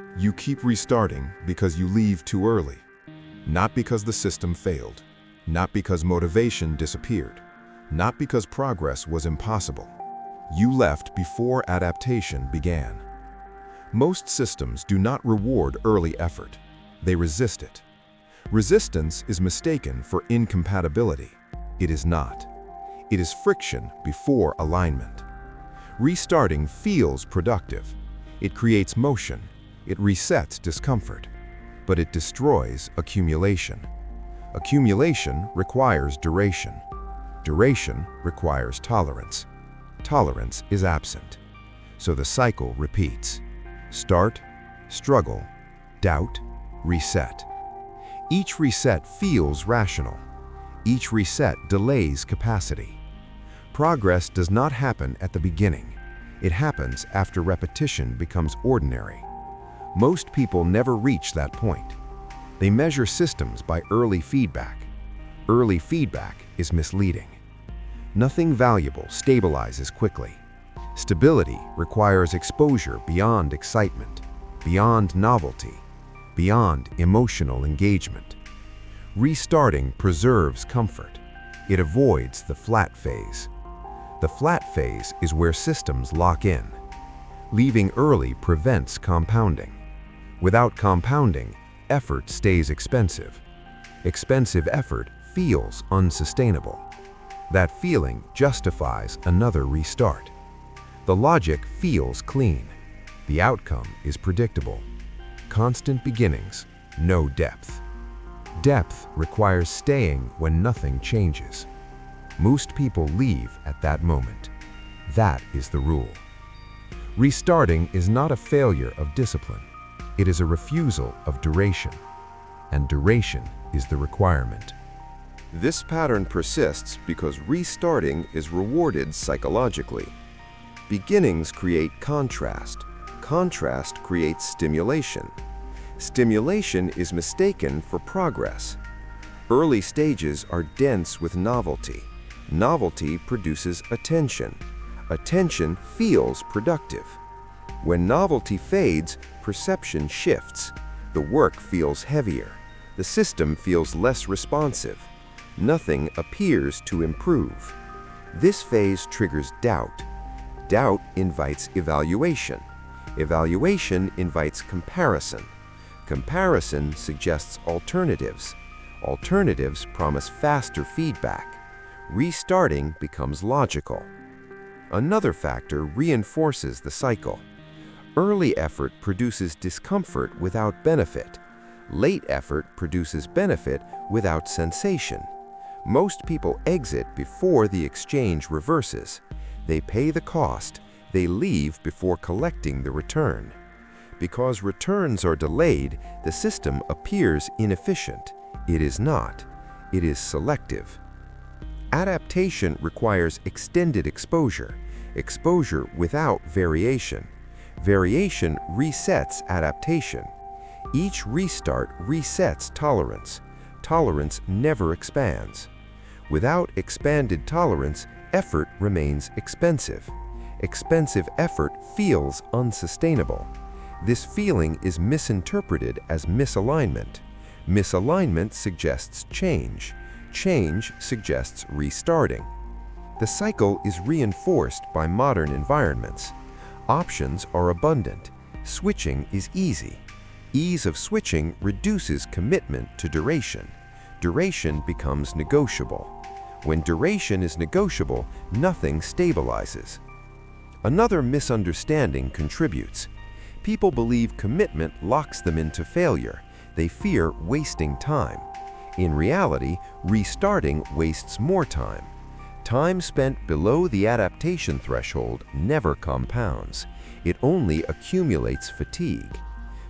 You keep restarting because you leave too early. Not because the system failed. Not because motivation disappeared. Not because progress was impossible. You left before adaptation began. Most systems do not reward early effort. They resist it. Resistance is mistaken for incompatibility. It is not. It is friction before alignment. Restarting feels productive. It creates motion. It resets discomfort. But it destroys accumulation. Accumulation requires duration. Duration requires tolerance. Tolerance is absent. So the cycle repeats. Start, struggle, doubt, reset. Each reset feels rational. Each reset delays capacity. Progress does not happen at the beginning. It happens after repetition becomes ordinary. Most people never reach that point. They measure systems by early feedback. Early feedback is misleading. Nothing valuable stabilizes quickly. Stability requires exposure beyond excitement, beyond novelty, beyond emotional engagement. Restarting preserves comfort. It avoids the flat phase. The flat phase is where systems lock in. Leaving early prevents compounding. Without compounding, effort stays expensive. Expensive effort feels unsustainable. That feeling justifies another restart. The logic feels clean. The outcome is predictable. Constant beginnings, no depth. Depth requires staying when nothing changes. Most people leave at that moment. That is the rule. Restarting is not a failure of discipline. It is a refusal of duration. And duration is the requirement. This pattern persists because restarting is rewarded psychologically. Beginnings create contrast. Contrast creates stimulation. Stimulation is mistaken for progress. Early stages are dense with novelty. Novelty produces attention. Attention feels productive. When novelty fades, perception shifts. The work feels heavier. The system feels less responsive. Nothing appears to improve. This phase triggers doubt. Doubt invites evaluation. Evaluation invites comparison. Comparison suggests alternatives. Alternatives promise faster feedback. Restarting becomes logical. Another factor reinforces the cycle. Early effort produces discomfort without benefit. Late effort produces benefit without sensation. Most people exit before the exchange reverses. They pay the cost. They leave before collecting the return. Because returns are delayed, the system appears inefficient. It is not. It is selective. Adaptation requires extended exposure. Exposure without variation. Variation resets adaptation. Each restart resets tolerance. Tolerance never expands. Without expanded tolerance, effort remains expensive. Expensive effort feels unsustainable. This feeling is misinterpreted as misalignment. Misalignment suggests change. Change suggests restarting. The cycle is reinforced by modern environments. Options are abundant. Switching is easy. Ease of switching reduces commitment to duration. Duration becomes negotiable. When duration is negotiable, nothing stabilizes. Another misunderstanding contributes. People believe commitment locks them into failure. They fear wasting time. In reality, restarting wastes more time. Time spent below the adaptation threshold never compounds. It only accumulates fatigue.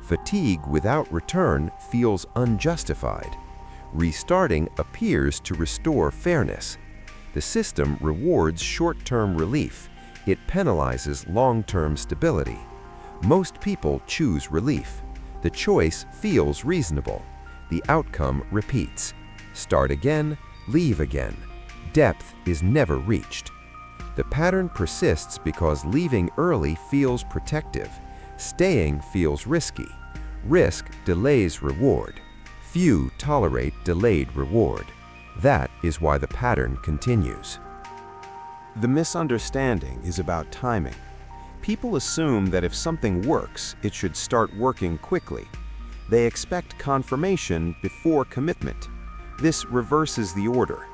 Fatigue without return feels unjustified. Restarting appears to restore fairness. The system rewards short-term relief. It penalizes long-term stability. Most people choose relief. The choice feels reasonable. The outcome repeats. Start again, leave again. Depth is never reached. The pattern persists because leaving early feels protective. Staying feels risky. Risk delays reward. Few tolerate delayed reward. That is why the pattern continues. The misunderstanding is about timing. People assume that if something works, it should start working quickly. They expect confirmation before commitment. This reverses the order.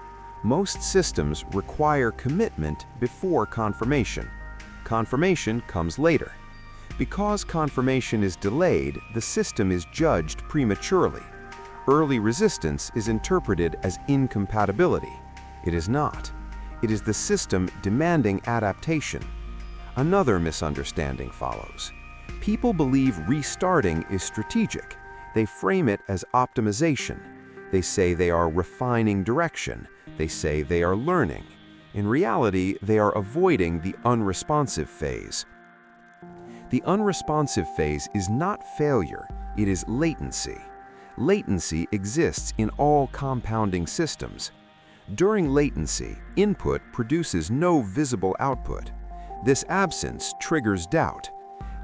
Most systems require commitment before confirmation. Confirmation comes later. Because confirmation is delayed, the system is judged prematurely. Early resistance is interpreted as incompatibility. It is not. It is the system demanding adaptation. Another misunderstanding follows. People believe restarting is strategic. They frame it as optimization. They say they are refining direction. They say they are learning. In reality, they are avoiding the unresponsive phase. The unresponsive phase is not failure, it is latency. Latency exists in all compounding systems. During latency, input produces no visible output. This absence triggers doubt.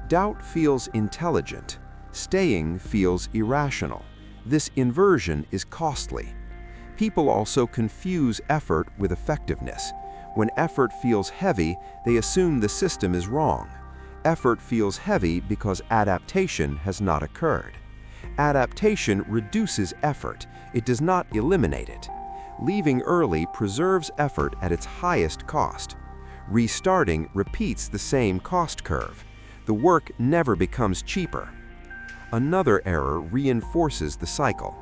Doubt feels intelligent. Staying feels irrational. This inversion is costly. People also confuse effort with effectiveness. When effort feels heavy, they assume the system is wrong. Effort feels heavy because adaptation has not occurred. Adaptation reduces effort. It does not eliminate it. Leaving early preserves effort at its highest cost. Restarting repeats the same cost curve. The work never becomes cheaper. Another error reinforces the cycle.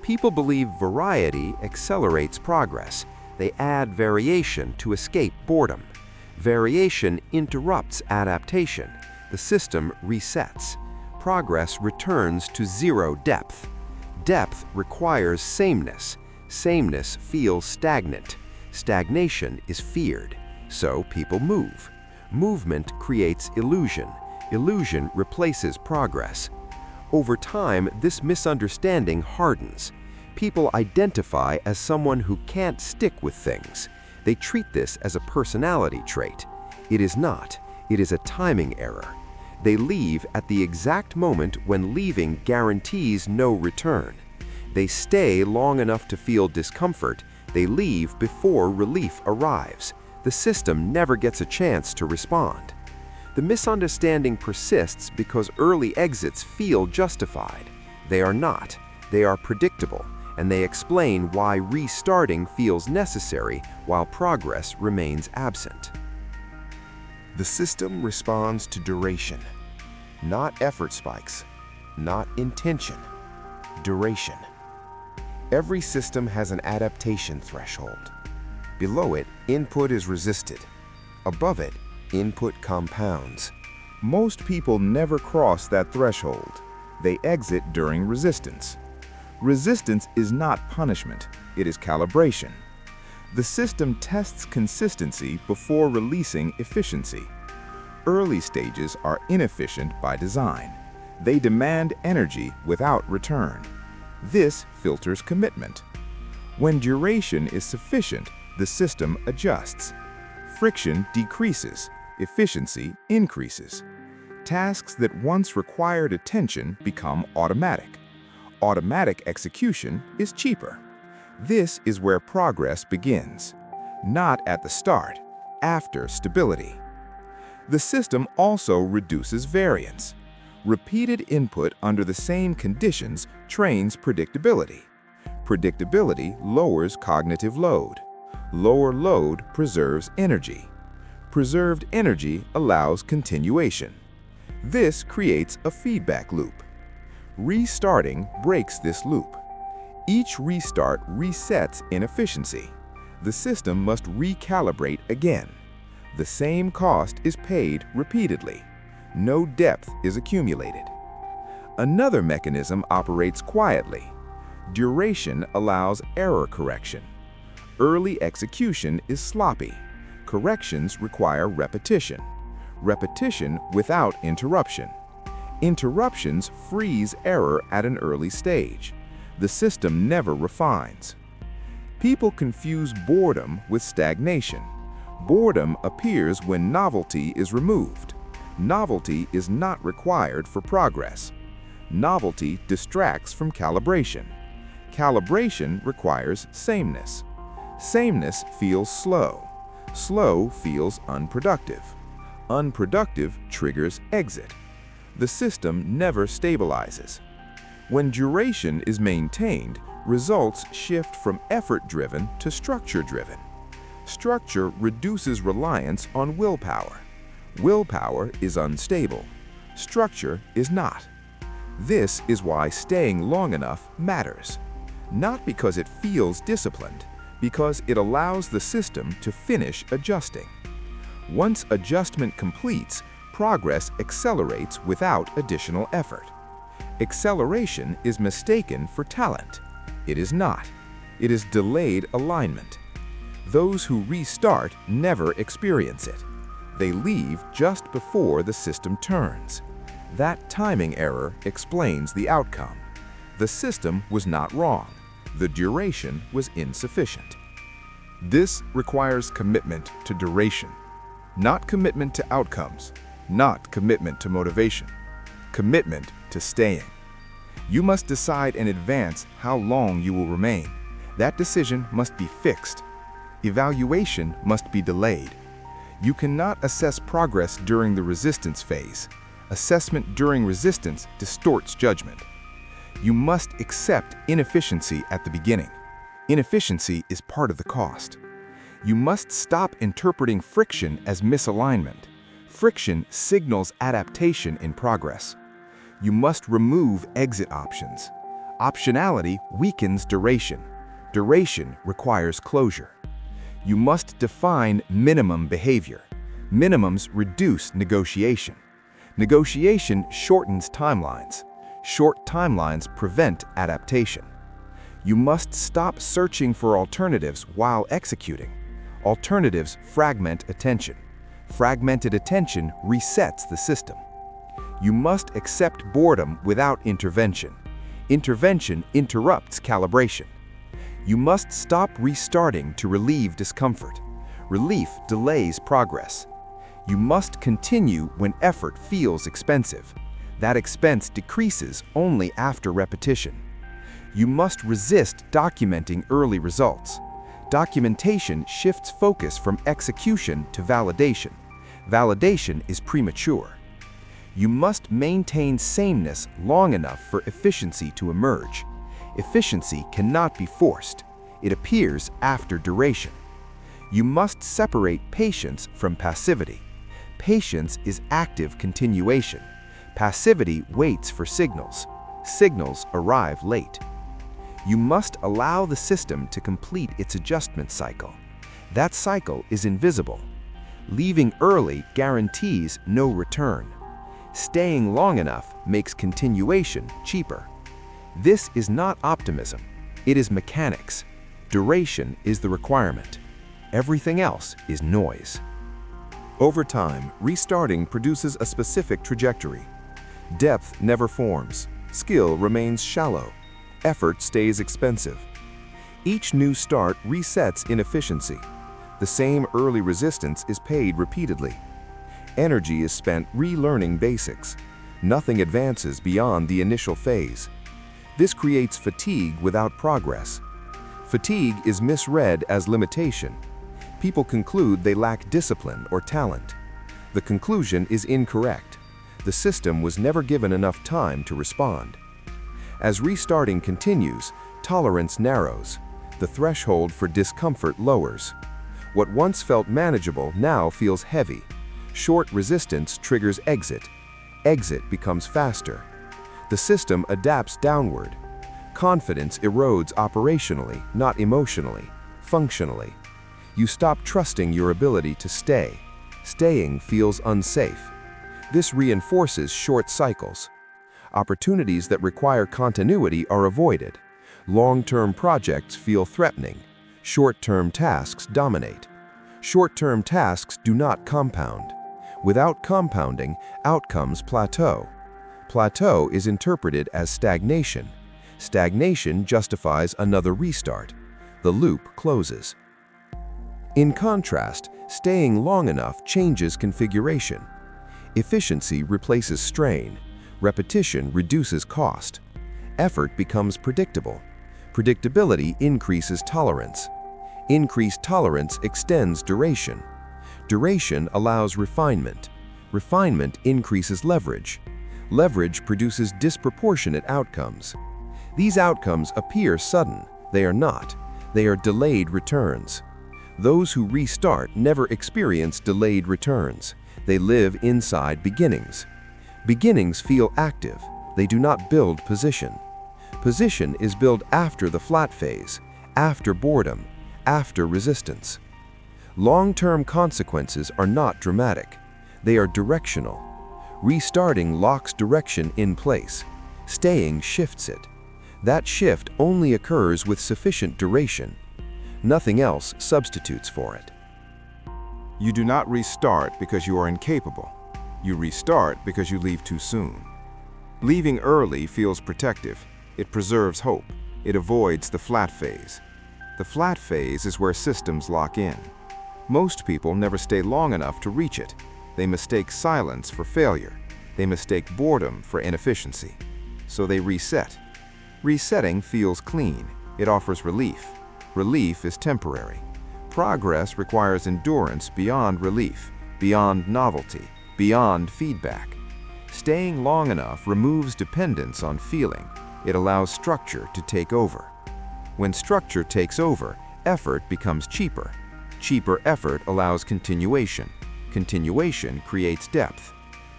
People believe variety accelerates progress. They add variation to escape boredom. Variation interrupts adaptation. The system resets. Progress returns to zero depth. Depth requires sameness. Sameness feels stagnant. Stagnation is feared. So people move. Movement creates illusion. Illusion replaces progress. Over time, this misunderstanding hardens. People identify as someone who can't stick with things. They treat this as a personality trait. It is not. It is a timing error. They leave at the exact moment when leaving guarantees no return. They stay long enough to feel discomfort. They leave before relief arrives. The system never gets a chance to respond. The misunderstanding persists because early exits feel justified. They are not. They are predictable, and they explain why restarting feels necessary while progress remains absent. The system responds to duration, not effort spikes, not intention, duration. Every system has an adaptation threshold. Below it, input is resisted. Above it, input compounds. Most people never cross that threshold. They exit during resistance. Resistance is not punishment, it is calibration. The system tests consistency before releasing efficiency. Early stages are inefficient by design. They demand energy without return. This filters commitment. When duration is sufficient, the system adjusts. Friction decreases, efficiency increases. Tasks that once required attention become automatic. Automatic execution is cheaper. This is where progress begins. Not at the start, after stability. The system also reduces variance. Repeated input under the same conditions trains predictability. Predictability lowers cognitive load. Lower load preserves energy. Preserved energy allows continuation. This creates a feedback loop. Restarting breaks this loop. Each restart resets inefficiency. The system must recalibrate again. The same cost is paid repeatedly. No depth is accumulated. Another mechanism operates quietly. Duration allows error correction. Early execution is sloppy. Corrections require repetition. Repetition without interruption. Interruptions freeze error at an early stage. The system never refines. People confuse boredom with stagnation. Boredom appears when novelty is removed. Novelty is not required for progress. Novelty distracts from calibration. Calibration requires sameness. Sameness feels slow. Slow feels unproductive. Unproductive triggers exit. The system never stabilizes. When duration is maintained, results shift from effort-driven to structure-driven. Structure reduces reliance on willpower. Willpower is unstable. Structure is not. This is why staying long enough matters. Not because it feels disciplined, because it allows the system to finish adjusting. Once adjustment completes, progress accelerates without additional effort. Acceleration is mistaken for talent. It is not. It is delayed alignment. Those who restart never experience it. They leave just before the system turns. That timing error explains the outcome. The system was not wrong. The duration was insufficient. This requires commitment to duration, not commitment to outcomes, not commitment to motivation, commitment to staying. You must decide in advance how long you will remain. That decision must be fixed. Evaluation must be delayed. You cannot assess progress during the resistance phase. Assessment during resistance distorts judgment. You must accept inefficiency at the beginning. Inefficiency is part of the cost. You must stop interpreting friction as misalignment. Friction signals adaptation in progress. You must remove exit options. Optionality weakens duration. Duration requires closure. You must define minimum behavior. Minimums reduce negotiation. Negotiation shortens timelines. Short timelines prevent adaptation. You must stop searching for alternatives while executing. Alternatives fragment attention. Fragmented attention resets the system. You must accept boredom without intervention. Intervention interrupts calibration. You must stop restarting to relieve discomfort. Relief delays progress. You must continue when effort feels expensive. That expense decreases only after repetition. You must resist documenting early results. Documentation shifts focus from execution to validation. Validation is premature. You must maintain sameness long enough for efficiency to emerge. Efficiency cannot be forced. It appears after duration. You must separate patience from passivity. Patience is active continuation. Passivity waits for signals. Signals arrive late. You must allow the system to complete its adjustment cycle. That cycle is invisible. Leaving early guarantees no return. Staying long enough makes continuation cheaper. This is not optimism. It is mechanics. Duration is the requirement. Everything else is noise. Over time, restarting produces a specific trajectory. Depth never forms. Skill remains shallow. Effort stays expensive. Each new start resets inefficiency. The same early resistance is paid repeatedly. Energy is spent relearning basics. Nothing advances beyond the initial phase. This creates fatigue without progress. Fatigue is misread as limitation. People conclude they lack discipline or talent. The conclusion is incorrect. The system was never given enough time to respond. As restarting continues, tolerance narrows. The threshold for discomfort lowers. What once felt manageable now feels heavy. Short resistance triggers exit. Exit becomes faster. The system adapts downward. Confidence erodes operationally, not emotionally, functionally. You stop trusting your ability to stay. Staying feels unsafe. This reinforces short cycles. Opportunities that require continuity are avoided. Long-term projects feel threatening. Short-term tasks dominate. Short-term tasks do not compound. Without compounding, outcomes plateau. Plateau is interpreted as stagnation. Stagnation justifies another restart. The loop closes. In contrast, staying long enough changes configuration. Efficiency replaces strain. Repetition reduces cost. Effort becomes predictable. Predictability increases tolerance. Increased tolerance extends duration. Duration allows refinement. Refinement increases leverage. Leverage produces disproportionate outcomes. These outcomes appear sudden. They are not. They are delayed returns. Those who restart never experience delayed returns. They live inside beginnings. Beginnings feel active. They do not build position. Position is built after the flat phase, after boredom, after resistance. Long-term consequences are not dramatic. They are directional. Restarting locks direction in place. Staying shifts it. That shift only occurs with sufficient duration. Nothing else substitutes for it. You do not restart because you are incapable. You restart because you leave too soon. Leaving early feels protective. It preserves hope. It avoids the flat phase. The flat phase is where systems lock in. Most people never stay long enough to reach it. They mistake silence for failure. They mistake boredom for inefficiency. So they reset. Resetting feels clean. It offers relief. Relief is temporary. Progress requires endurance beyond relief, beyond novelty, beyond feedback. Staying long enough removes dependence on feeling. It allows structure to take over. When structure takes over, effort becomes cheaper. Cheaper effort allows continuation. Continuation creates depth.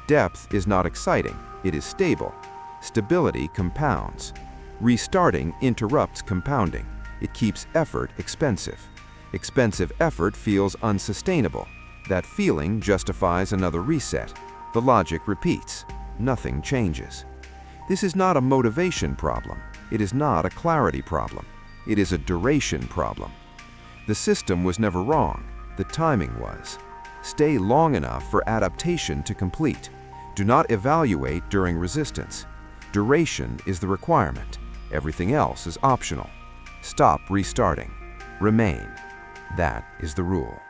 Depth is not exciting, it is stable. Stability compounds. Restarting interrupts compounding. It keeps effort expensive. Expensive effort feels unsustainable. That feeling justifies another reset. The logic repeats. Nothing changes. This is not a motivation problem. It is not a clarity problem. It is a duration problem. The system was never wrong. The timing was. Stay long enough for adaptation to complete. Do not evaluate during resistance. Duration is the requirement. Everything else is optional. Stop restarting. Remain. That is the rule.